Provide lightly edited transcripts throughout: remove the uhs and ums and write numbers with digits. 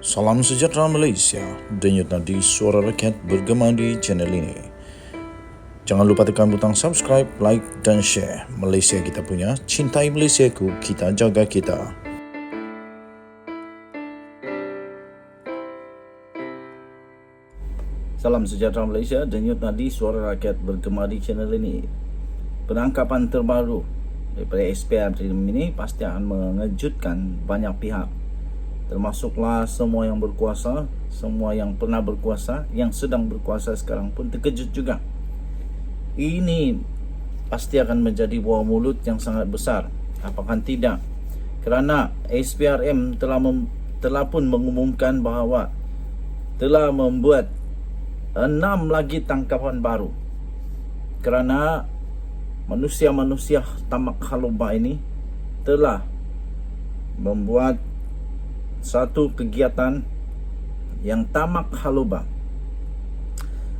Salam sejahtera Malaysia, denyut nadi suara rakyat bergema di channel ini. Jangan lupa tekan butang subscribe, like dan share. Malaysia kita punya, cintai Malaysiaku, kita jaga kita. Salam sejahtera Malaysia, denyut nadi suara rakyat bergema di channel ini. Penangkapan terbaru daripada SPRM ini pasti akan mengejutkan banyak pihak, termasuklah semua yang berkuasa, semua yang pernah berkuasa, yang sedang berkuasa sekarang pun terkejut juga. Ini pasti akan menjadi buah mulut yang sangat besar, apakah tidak? Kerana SPRM telah pun mengumumkan bahawa telah membuat 6 lagi tangkapan baru kerana manusia-manusia tamak haluba ini telah membuat satu kegiatan yang tamak haluba.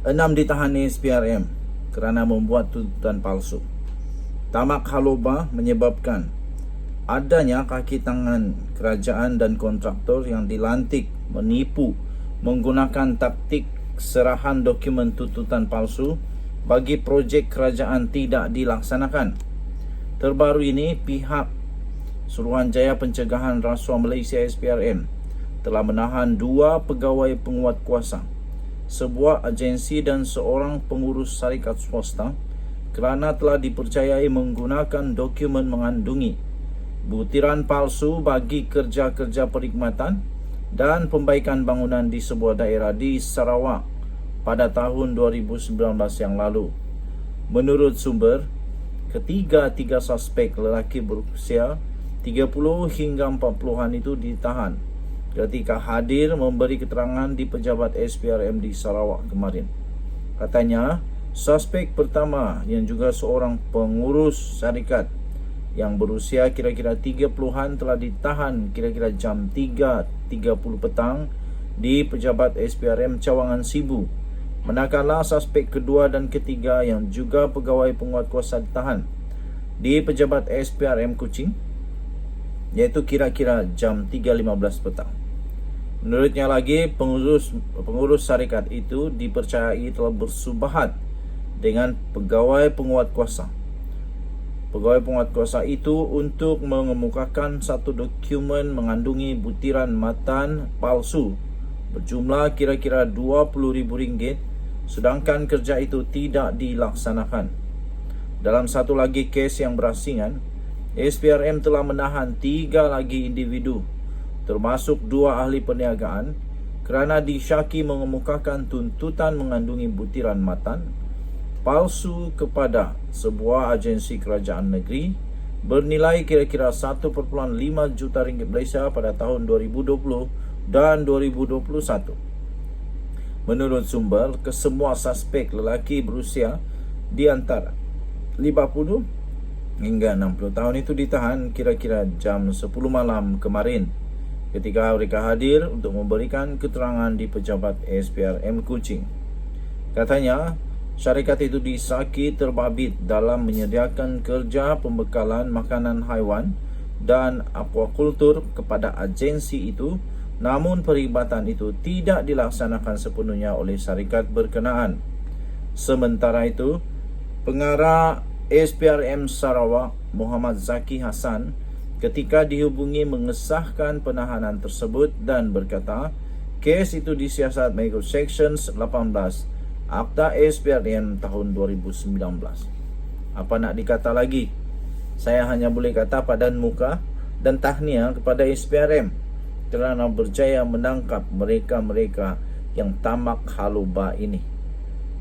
6 ditahan SPRM kerana membuat tuntutan palsu. Tamak haluba menyebabkan adanya kaki tangan kerajaan dan kontraktor yang dilantik menipu menggunakan taktik serahan dokumen tuntutan palsu bagi projek kerajaan tidak dilaksanakan. Terbaru ini, pihak Suruhanjaya Pencegahan Rasuah Malaysia SPRM telah menahan 2 pegawai penguat kuasa, sebuah agensi dan seorang pengurus syarikat swasta kerana telah dipercayai menggunakan dokumen mengandungi butiran palsu bagi kerja-kerja perkhidmatan dan pembaikan bangunan di sebuah daerah di Sarawak pada tahun 2019 yang lalu. Menurut sumber, ketiga suspek lelaki berusia 30 hingga 40-an itu ditahan ketika hadir memberi keterangan di pejabat SPRM di Sarawak kemarin. Katanya, suspek pertama yang juga seorang pengurus syarikat yang berusia kira-kira 30-an telah ditahan kira-kira jam 3.30 petang di pejabat SPRM Cawangan Sibu. Manakala suspek kedua dan ketiga yang juga pegawai penguat kuasa ditahan di pejabat SPRM Kuching, iaitu kira-kira jam 3.15 petang. Menurutnya lagi, pengurus syarikat itu dipercayai telah bersubahat dengan pegawai penguat kuasa. Pegawai penguat kuasa itu untuk mengemukakan satu dokumen mengandungi butiran matan palsu berjumlah kira-kira RM20,000, sedangkan kerja itu tidak dilaksanakan. Dalam satu lagi kes yang berasingan, SPRM telah menahan 3 lagi individu, termasuk 2 ahli perniagaan, kerana disyaki mengemukakan tuntutan mengandungi butiran matan palsu kepada sebuah agensi kerajaan negeri bernilai kira-kira 1.5 juta ringgit Malaysia pada tahun 2020 dan 2021. Menurut sumber, kesemua suspek lelaki berusia di antara 50 hingga 60 tahun itu ditahan kira-kira jam 10 malam kemarin ketika mereka hadir untuk memberikan keterangan di pejabat SPRM Kuching. Katanya, syarikat itu disaki terbabit dalam menyediakan kerja pembekalan makanan haiwan dan aquakultur kepada agensi itu, namun perkhidmatan itu tidak dilaksanakan sepenuhnya oleh syarikat berkenaan. Sementara itu, pengarah SPRM Sarawak Muhammad Zaki Hassan ketika dihubungi mengesahkan penahanan tersebut dan berkata, kes itu disiasat mengikut Seksyen 18 Akta SPRM tahun 2019. Apa nak dikata lagi? Saya hanya boleh kata padan muka dan tahniah kepada SPRM kerana berjaya menangkap mereka-mereka yang tamak haluba ini.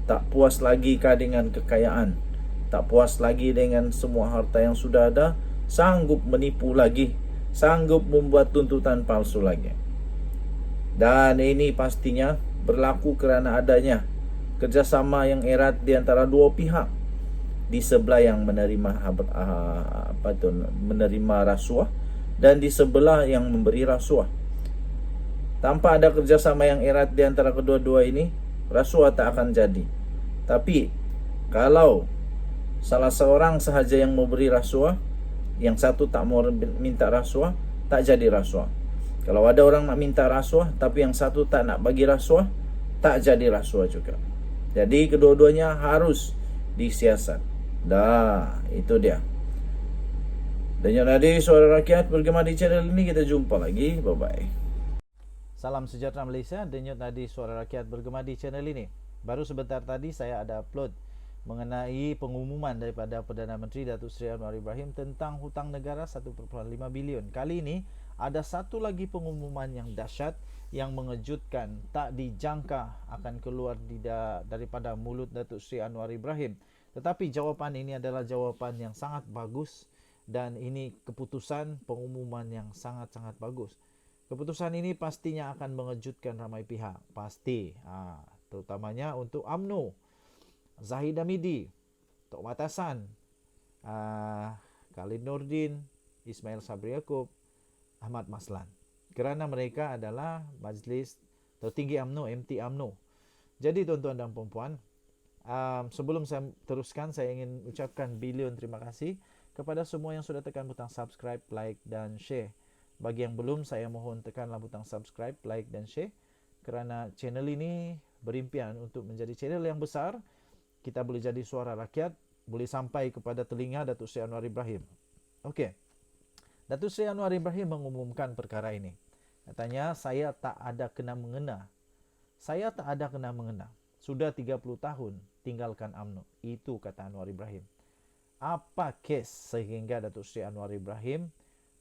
Tak puas lagi kah dengan kekayaan? Tak puas lagi dengan semua harta yang sudah ada? Sanggup menipu lagi? Sanggup membuat tuntutan palsu lagi? Dan ini pastinya berlaku kerana adanya kerjasama yang erat di antara dua pihak. Di sebelah yang menerima rasuah dan di sebelah yang memberi rasuah. Tanpa ada kerjasama yang erat di antara kedua-dua ini, rasuah tak akan jadi. Tapi kalau salah seorang sahaja yang memberi rasuah, yang satu tak mau minta rasuah, tak jadi rasuah. Kalau ada orang nak minta rasuah tapi yang satu tak nak bagi rasuah, tak jadi rasuah juga. Jadi kedua-duanya harus disiasat. Dah, itu dia. Dan Nadi, Suara Rakyat bergema di channel ini. Kita jumpa lagi. Bye-bye. Salam sejahtera Malaysia, Denyut Nadi Suara Rakyat bergema di channel ini. Baru sebentar tadi saya ada upload mengenai pengumuman daripada Perdana Menteri Datuk Seri Anwar Ibrahim tentang hutang negara 1.5 bilion. Kali ini ada satu lagi pengumuman yang dahsyat, yang mengejutkan, tak dijangka akan keluar daripada mulut Datuk Seri Anwar Ibrahim. Tetapi jawapan ini adalah jawapan yang sangat bagus, dan ini keputusan pengumuman yang sangat-sangat bagus. Keputusan ini pastinya akan mengejutkan ramai pihak, pasti. Terutamanya untuk UMNO, Zahid Hamidi, Tok Matasan, Khalid Nordin, Ismail Sabri Yaakob, Ahmad Maslan. Kerana mereka adalah Majlis Tertinggi UMNO, MT UMNO. Jadi tuan-tuan dan puan-puan, sebelum saya teruskan, saya ingin ucapkan bilion terima kasih kepada semua yang sudah tekan butang subscribe, like dan share. Bagi yang belum, saya mohon tekanlah butang subscribe, like dan share, kerana channel ini berimpian untuk menjadi channel yang besar. Kita boleh jadi suara rakyat, boleh sampai kepada telinga Datuk Seri Anwar Ibrahim. Okey. Datuk Seri Anwar Ibrahim mengumumkan perkara ini. Katanya, saya tak ada kena-mengena. Saya tak ada kena-mengena. Sudah 30 tahun tinggalkan UMNO. Itu kata Anwar Ibrahim. Apa kes sehingga Datuk Seri Anwar Ibrahim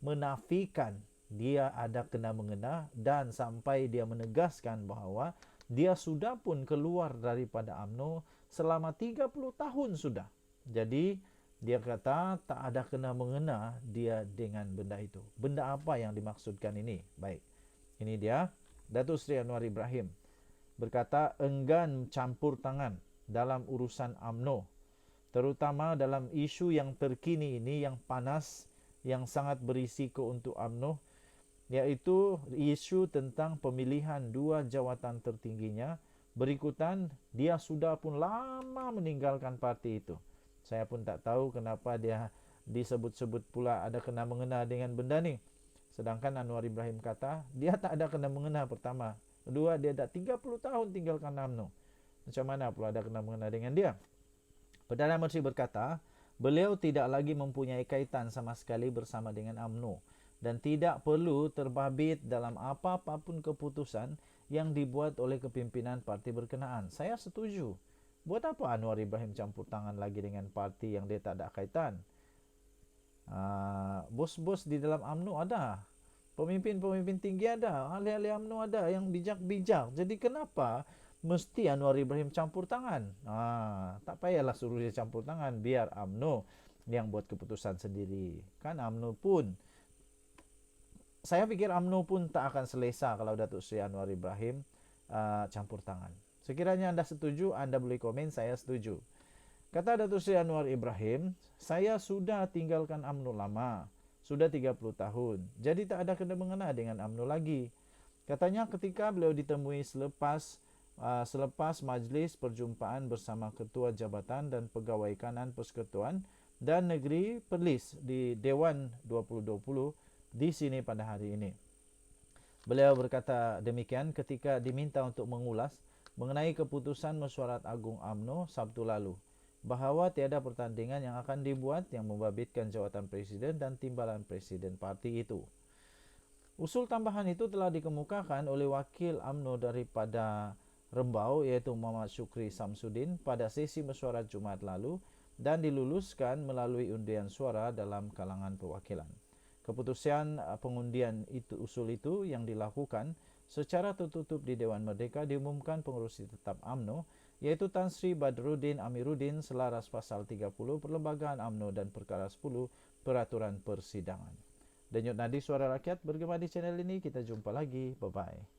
menafikan dia ada kena-mengena, dan sampai dia menegaskan bahawa dia sudah pun keluar daripada UMNO selama 30 tahun sudah. Jadi dia kata tak ada kena-mengena dia dengan benda itu. Benda apa yang dimaksudkan ini? Baik, ini dia. Datuk Seri Anwar Ibrahim berkata enggan campur tangan dalam urusan UMNO, terutama dalam isu yang terkini ini, yang panas, yang sangat berisiko untuk UMNO, iaitu isu tentang pemilihan 2 jawatan tertingginya. Berikutan, dia sudah pun lama meninggalkan parti itu. Saya pun tak tahu kenapa dia disebut-sebut pula ada kena-mengena dengan benda ni. Sedangkan Anwar Ibrahim kata, dia tak ada kena-mengena pertama. Kedua, dia dah 30 tahun tinggalkan UMNO. Macam mana pula ada kena-mengena dengan dia? Perdana Menteri berkata, beliau tidak lagi mempunyai kaitan sama sekali bersama dengan UMNO dan tidak perlu terbabit dalam apa-apa pun keputusan yang dibuat oleh kepimpinan parti berkenaan. Saya setuju. Buat apa Anwar Ibrahim campur tangan lagi dengan parti yang dia tak ada kaitan? Bos-bos di dalam UMNO ada, pemimpin-pemimpin tinggi ada, ahli-ahli UMNO ada yang bijak-bijak. Jadi kenapa mesti Anwar Ibrahim campur tangan? Tak payahlah suruh dia campur tangan, biar UMNO yang buat keputusan sendiri. Kan UMNO pun, saya fikir UMNO pun tak akan selesa kalau Datuk Seri Anwar Ibrahim campur tangan. Sekiranya anda setuju, anda boleh komen, saya setuju. Kata Datuk Seri Anwar Ibrahim, saya sudah tinggalkan UMNO lama, sudah 30 tahun. Jadi tak ada kena-mengena dengan UMNO lagi. Katanya ketika beliau ditemui selepas majlis perjumpaan bersama Ketua Jabatan dan Pegawai Kanan Persekutuan dan Negeri Perlis di Dewan 2020 di sini pada hari ini. Beliau berkata demikian ketika diminta untuk mengulas mengenai keputusan Mesyuarat Agung UMNO Sabtu lalu, bahawa tiada pertandingan yang akan dibuat yang membabitkan jawatan Presiden dan timbalan Presiden parti itu. Usul tambahan itu telah dikemukakan oleh wakil UMNO daripada Rembau, iaitu Muhammad Syukri Samsudin, pada sesi mesyuarat Jumaat lalu dan diluluskan melalui undian suara dalam kalangan perwakilan. Keputusan pengundian usul itu yang dilakukan secara tertutup di Dewan Merdeka diumumkan pengerusi tetap UMNO, iaitu Tan Sri Badruddin Amiruddin, selaras pasal 30 Perlembagaan UMNO dan perkara 10 Peraturan Persidangan. Denyut Nadi Suara Rakyat bergema di channel ini. Kita jumpa lagi. Bye-bye.